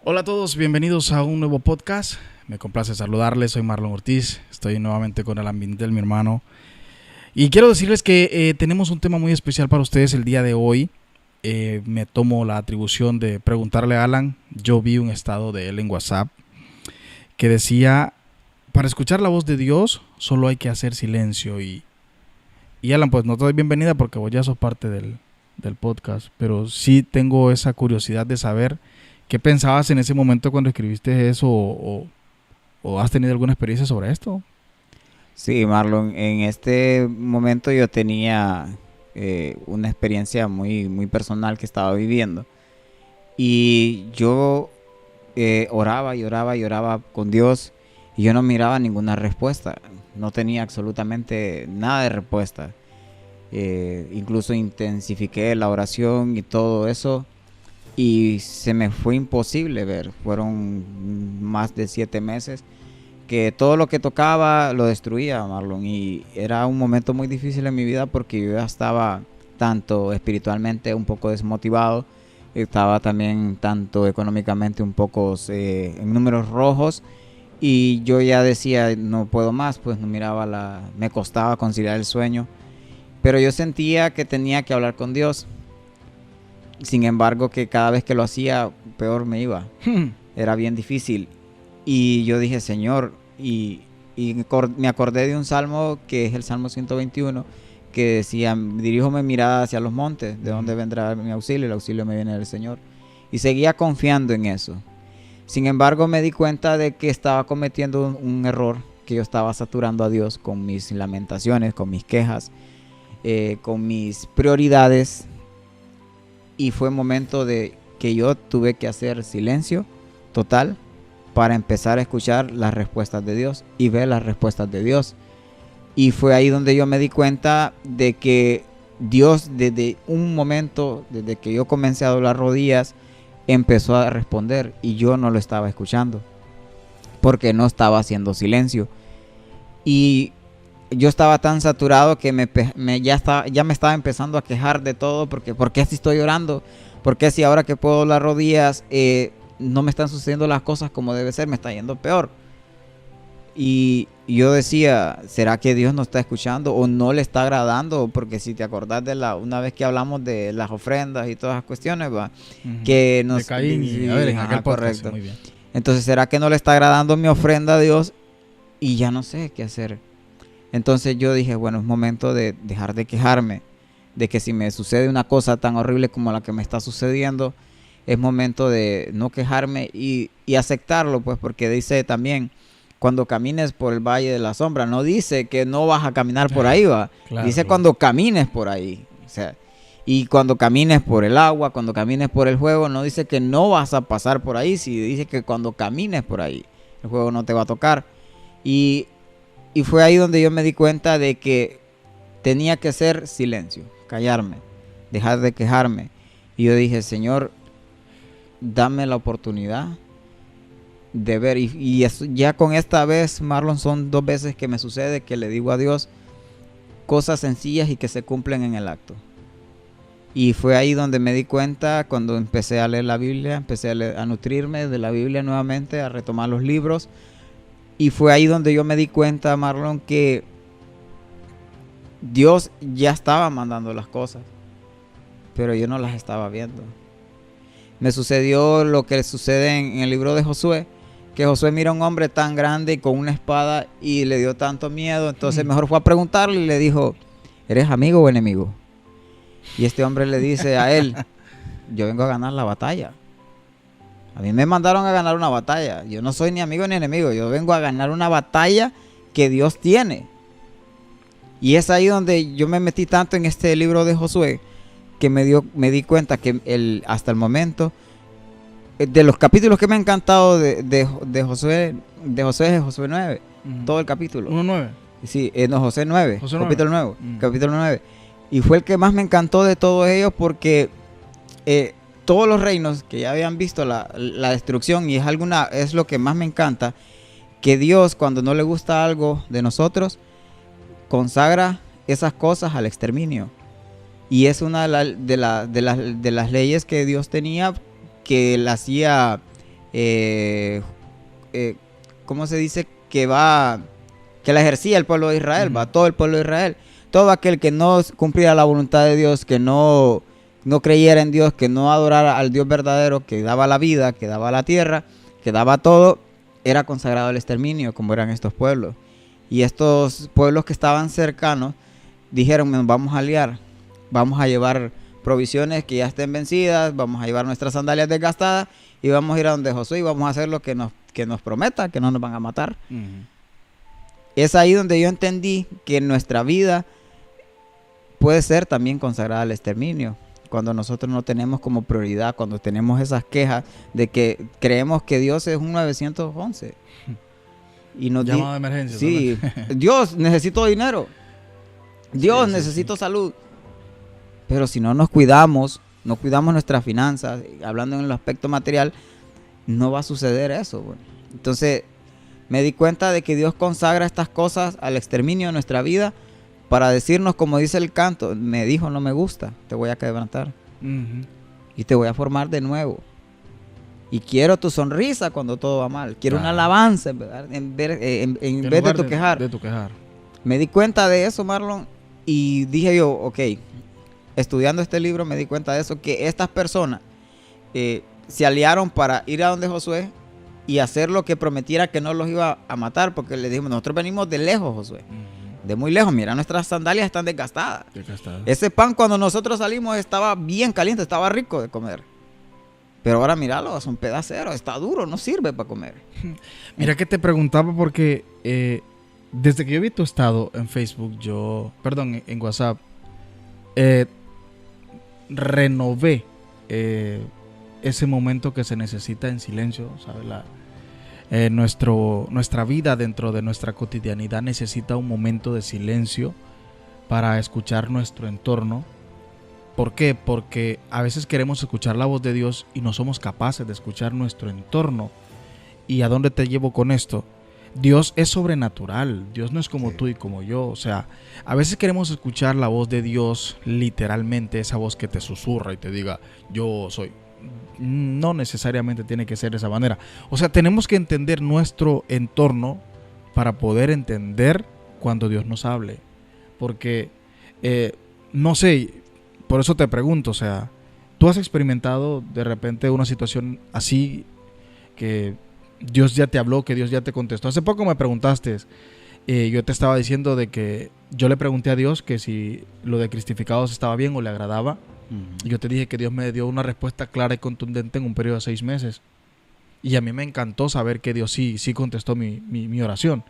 Hola a todos, bienvenidos a un nuevo podcast. Me complace saludarles, soy Marlon Ortiz. Estoy nuevamente con el ambiente de mi hermano. Y quiero decirles que tenemos un tema muy especial para ustedes el día de hoy. Me tomo la atribución de preguntarle a Alan. Yo vi un estado de él en WhatsApp que decía, para escuchar la voz de Dios solo hay que hacer silencio. Y Alan, pues no te doy bienvenida porque vos ya sos parte del podcast, pero sí tengo esa curiosidad de saber qué pensabas en ese momento cuando escribiste eso o has tenido alguna experiencia sobre esto. Sí, Marlon, en este momento yo tenía una experiencia muy personal que estaba viviendo y yo oraba y oraba y oraba con Dios y yo no miraba ninguna respuesta, no tenía absolutamente nada de respuesta. Incluso intensifiqué la oración y todo eso y se me fue imposible ver. Fueron más de 7 meses que todo lo que tocaba lo destruía, Marlon, y era un momento muy difícil en mi vida porque yo ya estaba tanto espiritualmente un poco desmotivado, estaba también tanto económicamente un poco en números rojos, y yo ya decía no puedo más, pues no miraba me costaba conciliar el sueño, pero yo sentía que tenía que hablar con Dios. Sin embargo, que cada vez que lo hacía peor me iba, era bien difícil. Y yo dije, Señor, me acordé de un salmo que es el Salmo 121, que decía, dirijo mi mirada hacia los montes, de donde vendrá mi auxilio, el auxilio me viene del Señor. Y seguía confiando en eso. Sin embargo, me di cuenta de que estaba cometiendo un error, que yo estaba saturando a Dios con mis lamentaciones, con mis quejas, con mis prioridades. Y fue momento de que yo tuve que hacer silencio total para empezar a escuchar las respuestas de Dios y ver las respuestas de Dios. Y fue ahí donde yo me di cuenta de que Dios, desde un momento, desde que yo comencé a doblar rodillas, empezó a responder y yo no lo estaba escuchando porque no estaba haciendo silencio. Y yo estaba tan saturado que ya me estaba empezando a quejar de todo, porque ¿por qué si estoy orando? ¿Por qué si ahora que puedo doblar rodillas no me están sucediendo las cosas como debe ser? Me está yendo peor. Y yo decía, ¿será que Dios no está escuchando o no le está agradando? Porque si te acordás de una vez que hablamos de las ofrendas y todas las cuestiones, va, que nos... De Caín y Abel en aquel podcast. Correcto. Muy bien. Entonces, ¿será que no le está agradando mi ofrenda a Dios? Y ya no sé qué hacer. Entonces yo dije, bueno, es momento de dejar de quejarme, de que si me sucede una cosa tan horrible como la que me está sucediendo, es momento de no quejarme y aceptarlo, pues, porque dice también, cuando camines por el valle de la sombra, no dice que no vas a caminar por ahí, va. Claro, Dice claro. cuando camines por ahí, o sea, y cuando camines por el agua, cuando camines por el fuego, no dice que no vas a pasar por ahí, sí dice que cuando camines por ahí, el fuego no te va a tocar. Y fue ahí donde yo me di cuenta de que tenía que hacer silencio, callarme, dejar de quejarme. Y yo dije, Señor, dame la oportunidad de ver. Y ya con esta vez, Marlon, son 2 veces que me sucede que le digo a Dios cosas sencillas y que se cumplen en el acto. Y fue ahí donde me di cuenta, cuando empecé a leer la Biblia, empecé a nutrirme de la Biblia nuevamente, a retomar los libros. Y fue ahí donde yo me di cuenta, Marlon, que Dios ya estaba mandando las cosas, pero yo no las estaba viendo. Me sucedió lo que sucede en el libro de Josué, que Josué mira a un hombre tan grande con una espada y le dio tanto miedo, entonces mejor fue a preguntarle y le dijo, ¿eres amigo o enemigo? Y este hombre le dice a él, yo vengo a ganar la batalla. A mí me mandaron a ganar una batalla. Yo no soy ni amigo ni enemigo. Yo vengo a ganar una batalla que Dios tiene. Y es ahí donde yo me metí tanto en este libro de Josué que me di cuenta que hasta el momento, de los capítulos que me ha encantado de Josué, es Josué 9. Todo el capítulo. 1:9. Sí, no, Josué 9. Josué 9. Capítulo 9. Capítulo 9. Y fue el que más me encantó de todos ellos porque... todos los reinos que ya habían visto la destrucción, y es lo que más me encanta, que Dios, cuando no le gusta algo de nosotros, consagra esas cosas al exterminio. Y es una de las leyes que Dios tenía, que él hacía ¿cómo se dice? Que la ejercía el pueblo de Israel, va, todo el pueblo de Israel. Todo aquel que no cumpliera la voluntad de Dios, que no creyera en Dios, que no adorara al Dios verdadero, que daba la vida, que daba la tierra, que daba todo, era consagrado al exterminio, como eran estos pueblos. Y estos pueblos que estaban cercanos dijeron, nos vamos a aliar, vamos a llevar provisiones que ya estén vencidas, vamos a llevar nuestras sandalias desgastadas y vamos a ir a donde Josué y vamos a hacer lo que nos prometa, que no nos van a matar. Es ahí donde yo entendí que nuestra vida puede ser también consagrada al exterminio. Cuando nosotros no tenemos como prioridad, cuando tenemos esas quejas de que creemos que Dios es un 911. Y nos llamado de emergencia. Sí, Dios, necesito dinero. Dios, necesito salud. Pero si no nos cuidamos, no cuidamos nuestras finanzas, hablando en el aspecto material, no va a suceder eso. Bueno. Entonces, me di cuenta de que Dios consagra estas cosas al exterminio de nuestra vida para decirnos, como dice el canto, me dijo no me gusta, te voy a quebrantar. Y te voy a formar de nuevo. Y quiero tu sonrisa cuando todo va mal. Quiero una alabanza, ¿verdad? En vez de tu quejar. Me di cuenta de eso, Marlon, y dije yo, ok, estudiando este libro me di cuenta de eso, que estas personas se aliaron para ir a donde Josué y hacer lo que prometiera que no los iba a matar, porque le dijimos, nosotros venimos de lejos, Josué. De muy lejos, mira, nuestras sandalias están desgastadas. Ese pan cuando nosotros salimos estaba bien caliente, estaba rico de comer. Pero ahora míralo, es un pedacero, está duro, no sirve para comer. Mira que te preguntaba porque desde que yo vi tu estado en Facebook, en WhatsApp, renové ese momento que se necesita en silencio, ¿sabes? Nuestra vida dentro de nuestra cotidianidad necesita un momento de silencio para escuchar nuestro entorno. ¿Por qué? Porque a veces queremos escuchar la voz de Dios y no somos capaces de escuchar nuestro entorno. ¿Y a dónde te llevo con esto? Dios es sobrenatural. Dios no es como tú y como yo. O sea, a veces queremos escuchar la voz de Dios literalmente, esa voz que te susurra y te diga, yo soy. No necesariamente tiene que ser de esa manera. O sea, tenemos que entender nuestro entorno para poder entender cuando Dios nos hable. Porque, no sé, por eso te pregunto, o sea, ¿tú has experimentado de repente una situación así que Dios ya te habló, que Dios ya te contestó? Hace poco me preguntaste, yo te estaba diciendo de que yo le pregunté a Dios que si lo de cristificados estaba bien o le agradaba. Y yo te dije que Dios me dio una respuesta clara y contundente en un periodo de 6 meses. Y a mí me encantó saber que Dios sí contestó mi oración.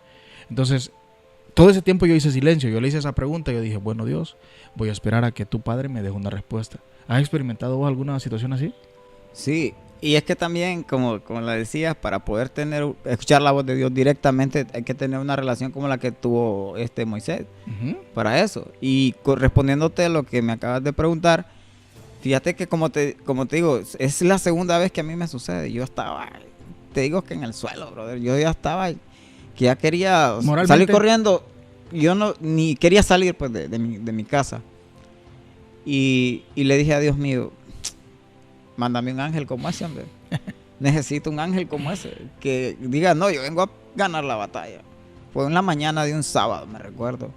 Entonces, todo ese tiempo yo hice silencio. Yo le hice esa pregunta y yo dije, bueno, Dios, voy a esperar a que tu Padre me deje una respuesta. ¿Has experimentado vos alguna situación así? Sí, y es que también, como la decías, para poder escuchar la voz de Dios directamente, hay que tener una relación como la que tuvo Moisés. Para eso. Y respondiéndote a lo que me acabas de preguntar, fíjate que como te digo, es la segunda vez que a mí me sucede. Yo estaba, te digo que en el suelo, brother. Yo ya estaba, que ya quería salir corriendo. Yo ni quería salir pues de mi casa. Y le dije a Dios mío, mándame un ángel como ese, hombre. Necesito un ángel como ese. Que diga, no, yo vengo a ganar la batalla. Fue en la mañana de un sábado, me recuerdo.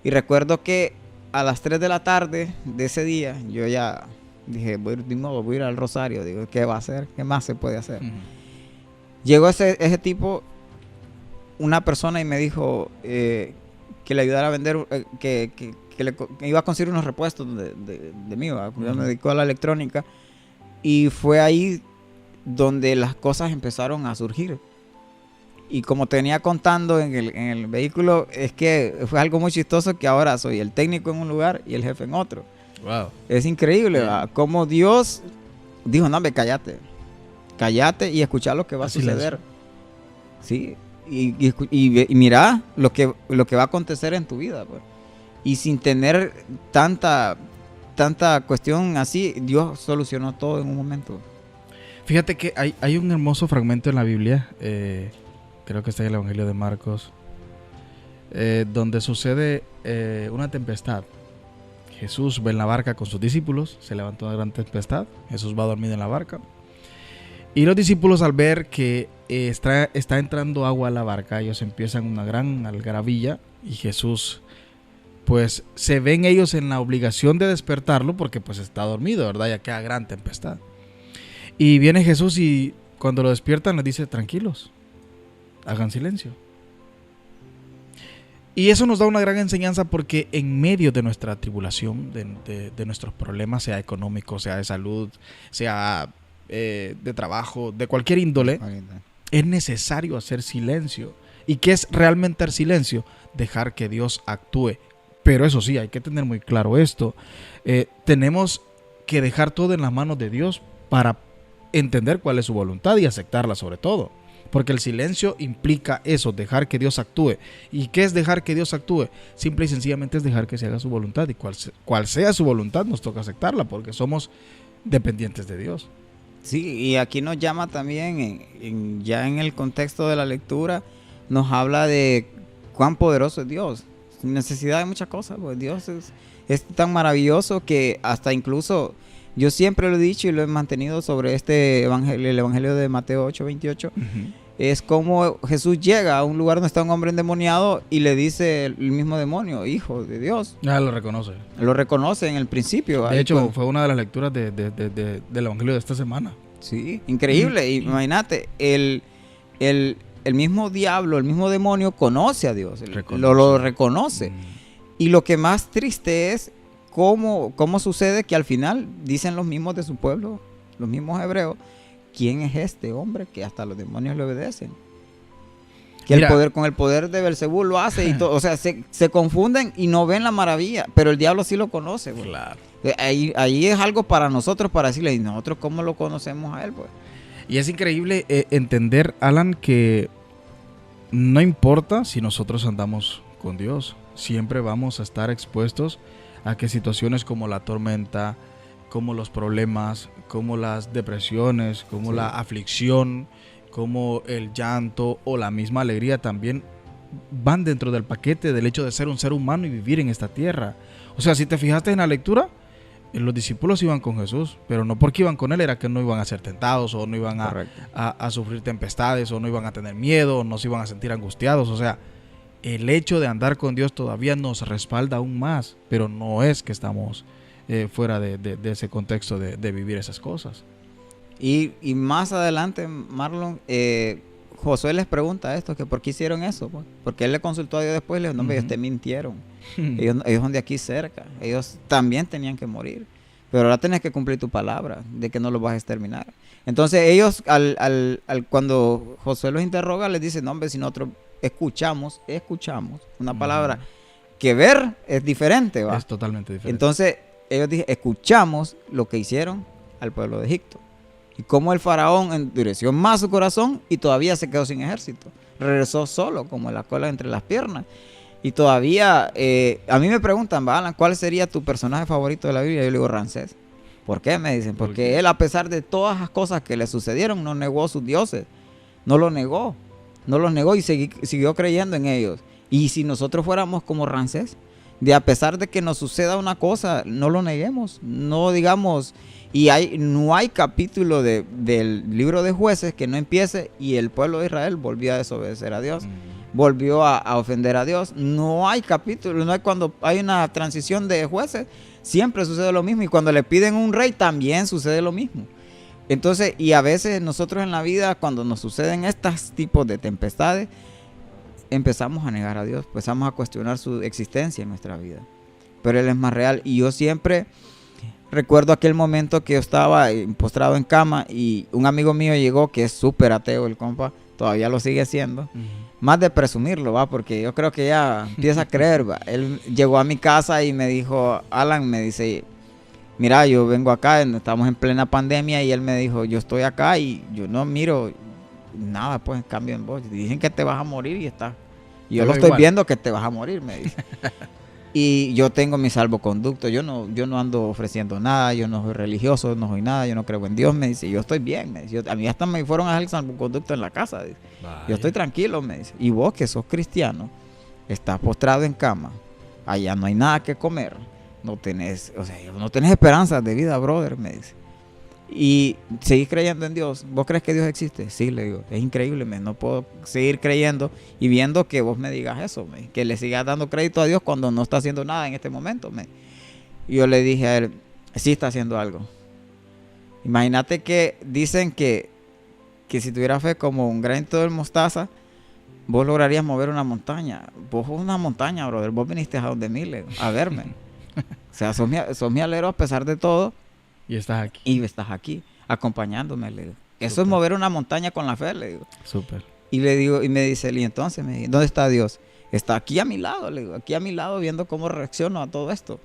Y recuerdo que a las 3 de la tarde de ese día, yo ya dije, voy a ir al Rosario. Digo, ¿qué va a hacer? ¿Qué más se puede hacer? Llegó ese tipo, una persona, y me dijo que le ayudara a vender, que iba a conseguir unos repuestos de mí. Yo me dedico a la electrónica. Y fue ahí donde las cosas empezaron a surgir. Y como te venía contando en el vehículo, es que fue algo muy chistoso que ahora soy el técnico en un lugar y el jefe en otro. Wow. Es increíble, ¿verdad? Como Dios dijo, no, cállate y escucha lo que va a suceder. Sí, y mira lo que va a acontecer en tu vida, pues. Y sin tener tanta cuestión así, Dios solucionó todo en un momento. Fíjate que hay un hermoso fragmento en la Biblia, creo que está en el Evangelio de Marcos, donde sucede una tempestad. Jesús va en la barca con sus discípulos, se levanta una gran tempestad, Jesús va dormido en la barca Y los discípulos, al ver que está entrando agua a la barca, ellos empiezan una gran algarabía, y Jesús, pues se ven ellos en la obligación de despertarlo porque pues está dormido, ¿verdad? Ya queda gran tempestad. Y viene Jesús y cuando lo despiertan les dice: tranquilos, hagan silencio. Y eso nos da una gran enseñanza, porque en medio de nuestra tribulación, de nuestros problemas, sea económico, sea de salud, sea de trabajo, de cualquier índole, es necesario hacer silencio. ¿Y qué es realmente el silencio? Dejar que Dios actúe. Pero eso sí, hay que tener muy claro esto. Tenemos que dejar todo en las manos de Dios para entender cuál es su voluntad y aceptarla sobre todo. Porque el silencio implica eso, dejar que Dios actúe. ¿Y qué es dejar que Dios actúe? Simple y sencillamente es dejar que se haga su voluntad. Y cual sea su voluntad, nos toca aceptarla porque somos dependientes de Dios. Sí, y aquí nos llama también, ya en el contexto de la lectura, nos habla de cuán poderoso es Dios. Sin necesidad de muchas cosas, pues Dios es tan maravilloso que hasta incluso, yo siempre lo he dicho y lo he mantenido sobre este evangelio, el evangelio de Mateo 8:28, es como Jesús llega a un lugar donde está un hombre endemoniado y le dice el mismo demonio: hijo de Dios. Lo reconoce. Lo reconoce en el principio. De hecho, fue una de las lecturas del evangelio de esta semana. Sí, increíble. Imagínate, el mismo diablo, el mismo demonio conoce a Dios, lo reconoce. Y lo que más triste es cómo sucede que al final dicen los mismos de su pueblo, los mismos hebreos: ¿quién es este hombre que hasta los demonios le obedecen? Que con el poder de Belcebú lo hace y todo. O sea, se confunden y no ven la maravilla, pero el diablo sí lo conoce. Pues. Claro. Ahí es algo para nosotros, para decirle: ¿y nosotros cómo lo conocemos a él? Pues. Y es increíble entender, Alan, que no importa si nosotros andamos con Dios, siempre vamos a estar expuestos a que situaciones como la tormenta, como los problemas, como las depresiones, como la aflicción, como el llanto o la misma alegría también van dentro del paquete del hecho de ser un ser humano y vivir en esta tierra. O sea, si te fijaste en la lectura, los discípulos iban con Jesús, pero no porque iban con él era que no iban a ser tentados o no iban a sufrir tempestades o no iban a tener miedo o no se iban a sentir angustiados. O sea, el hecho de andar con Dios todavía nos respalda aún más, pero no es que estamos fuera de ese contexto de vivir esas cosas. Y más adelante, Marlon, Josué les pregunta esto, que por qué hicieron eso, pues. Porque él le consultó a Dios después y le dijo: no, ellos te mintieron. Ellos son de aquí cerca, ellos también tenían que morir, pero ahora tienes que cumplir tu palabra de que no los vas a exterminar. Entonces ellos, cuando Josué los interroga, les dice: no, hombre, si nosotros escuchamos una palabra que ver es diferente, ¿va? Es totalmente diferente. Entonces ellos dijeron: escuchamos lo que hicieron al pueblo de Egipto y cómo el faraón endureció más su corazón y todavía se quedó sin ejército, regresó solo como la cola entre las piernas. Y todavía, a mí me preguntan: Alan, ¿cuál sería tu personaje favorito de la Biblia? Yo le digo: Ramsés. ¿Por qué? Me dicen: porque él, a pesar de todas las cosas que le sucedieron, no negó a sus dioses, no los negó y siguió creyendo en ellos. Y si nosotros fuéramos como Ramsés, de a pesar de que nos suceda una cosa, no lo neguemos, no digamos. Y no hay capítulo del libro de Jueces que no empiece y el pueblo de Israel volvió a desobedecer a Dios, volvió a ofender a Dios. No hay capítulo, no hay cuando hay una transición de jueces, siempre sucede lo mismo. Y cuando le piden un rey, también sucede lo mismo. Entonces, y a veces nosotros en la vida, cuando nos suceden estos tipos de tempestades, empezamos a negar a Dios, empezamos a cuestionar su existencia en nuestra vida. Pero Él es más real. Y yo siempre recuerdo aquel momento que yo estaba postrado en cama y un amigo mío llegó, que es súper ateo, el compa, todavía lo sigue siendo. Más de presumirlo, va, porque yo creo que ya empieza a creer, va. Él llegó a mi casa y me dijo: Alan, me dice, mira, yo vengo acá, estamos en plena pandemia, y él me dijo: yo estoy acá y yo no miro nada, pues, en cambio en vos. Dicen que te vas a morir y está. Y yo lo estoy viendo que te vas a morir, me dice. Y yo tengo mi salvoconducto, yo no ando ofreciendo nada, yo no soy religioso, no soy nada, yo no creo en Dios, me dice, yo estoy bien, me dice. A mí hasta me fueron a hacer el salvoconducto en la casa, dice. Yo estoy tranquilo, me dice. Y vos, que sos cristiano, estás postrado en cama, allá no hay nada que comer, no tenés esperanzas de vida, brother, me dice. Y seguir creyendo en Dios. ¿Vos crees que Dios existe? Sí, le digo. Es increíble, no puedo seguir creyendo y viendo que vos me digas eso, que le sigas dando crédito a Dios cuando no está haciendo nada en este momento. Y yo le dije a él, sí está haciendo algo. Imagínate que dicen que si tuviera fe como un granito de mostaza, vos lograrías mover una montaña. Vos sos una montaña, brother. Vos viniste a donde mí, a verme. O sea, sos mi alero a pesar de todo. Y estás aquí. Y estás aquí, acompañándome, le digo. Eso Súper. es mover una montaña con la fe, le digo. Súper. Y le digo, y me dice, y entonces, ¿dónde está Dios? Está aquí a mi lado, le digo, aquí a mi lado, viendo cómo reacciono a todo esto.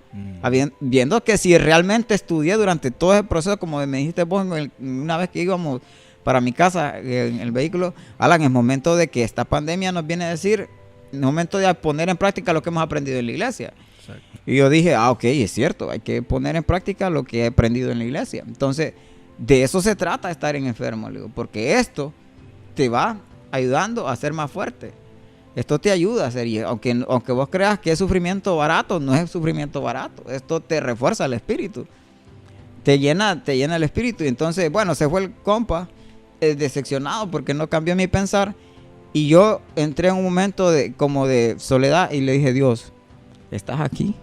Viendo que si realmente estudié durante todo ese proceso, como me dijiste vos, una vez que íbamos para mi casa en el vehículo, Alan, es momento de que esta pandemia nos viene a decir, es momento de poner en práctica lo que hemos aprendido en la iglesia. Exacto. Y yo dije, ok, es cierto, hay que poner en práctica lo que he aprendido en la iglesia. Entonces, de eso se trata estar en enfermo, le digo, porque esto te va ayudando a ser más fuerte. Esto te ayuda a ser, y aunque vos creas que es sufrimiento barato, no es sufrimiento barato. Esto te refuerza el espíritu, te llena el espíritu. Y entonces, bueno, se fue el compa decepcionado porque no cambió mi pensar. Y yo entré en un momento como de soledad y le dije, Dios, ¿estás aquí?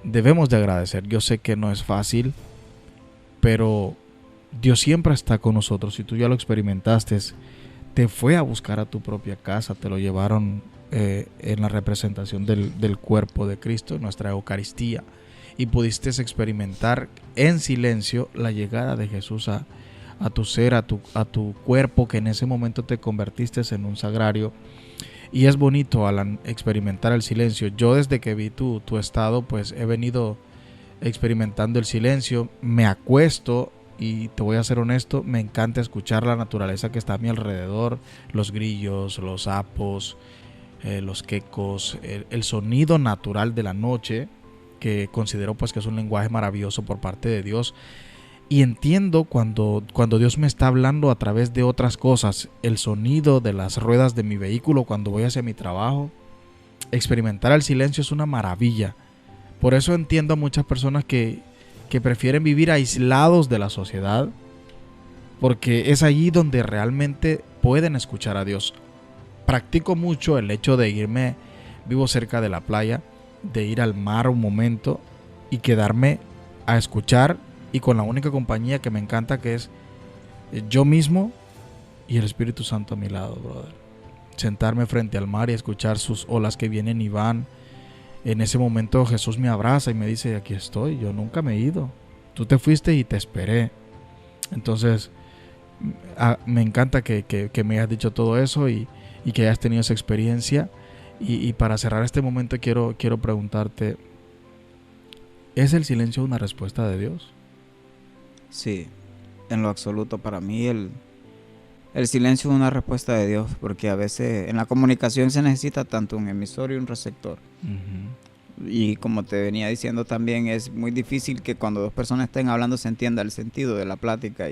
Debemos de agradecer. Yo sé que no es fácil, pero Dios siempre está con nosotros. Si tú ya lo experimentaste, te fue a buscar a tu propia casa, te lo llevaron en la representación del cuerpo de Cristo, en nuestra Eucaristía, y pudiste experimentar en silencio la llegada de Jesús a tu ser, a tu cuerpo, que en ese momento te convertiste en un sagrario. Y es bonito, Alan, experimentar el silencio. Yo desde que vi tu estado, pues he venido experimentando el silencio. Me acuesto y te voy a ser honesto, me encanta escuchar la naturaleza que está a mi alrededor, los grillos, los sapos, los quecos, el sonido natural de la noche, que considero pues que es un lenguaje maravilloso por parte de Dios. Y entiendo cuando Dios me está hablando a través de otras cosas, el sonido de las ruedas de mi vehículo cuando voy hacia mi trabajo. Experimentar el silencio es una maravilla. Por eso entiendo a muchas personas que prefieren vivir aislados de la sociedad, porque es allí donde realmente pueden escuchar a Dios. Practico mucho el hecho de vivo cerca de la playa, de ir al mar un momento y quedarme a escuchar, y con la única compañía que me encanta, que es yo mismo y el Espíritu Santo a mi lado, brother. Sentarme frente al mar y escuchar sus olas que vienen y van. En ese momento Jesús me abraza y me dice, aquí estoy, yo nunca me he ido. Tú te fuiste y te esperé. Entonces, me encanta que me hayas dicho todo eso y que hayas tenido esa experiencia. Y para cerrar este momento quiero preguntarte, ¿es el silencio una respuesta de Dios? Sí, en lo absoluto. Para mí el silencio es una respuesta de Dios, porque a veces en la comunicación se necesita tanto un emisor y un receptor. Uh-huh. Y como te venía diciendo también, es muy difícil que cuando dos personas estén hablando se entienda el sentido de la plática,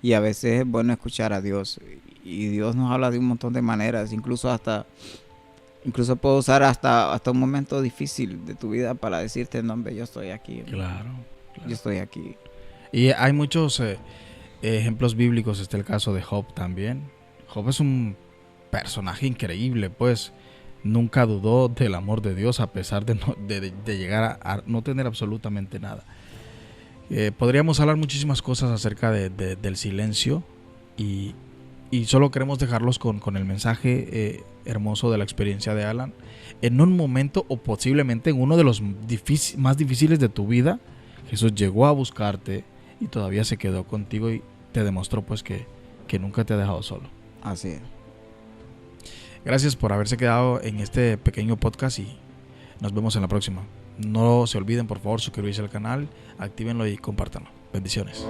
y a veces es bueno escuchar a Dios, y Dios nos habla de un montón de maneras, incluso puedo usar hasta un momento difícil de tu vida para decirte, no, hombre, yo estoy aquí. Claro. Yo estoy aquí. Y hay muchos ejemplos bíblicos. Está el caso de Job también. Job es un personaje increíble, pues nunca dudó del amor de Dios a pesar de llegar a no tener absolutamente nada. Podríamos hablar muchísimas cosas acerca del silencio, y solo queremos dejarlos con el mensaje hermoso de la experiencia de Alan. En un momento, o posiblemente en uno de los más difíciles de tu vida, Jesús llegó a buscarte y todavía se quedó contigo y te demostró pues que nunca te ha dejado solo. Así es. Gracias por haberse quedado en este pequeño podcast y nos vemos en la próxima. No se olviden, por favor, suscribirse al canal, actívenlo y compártanlo. Bendiciones.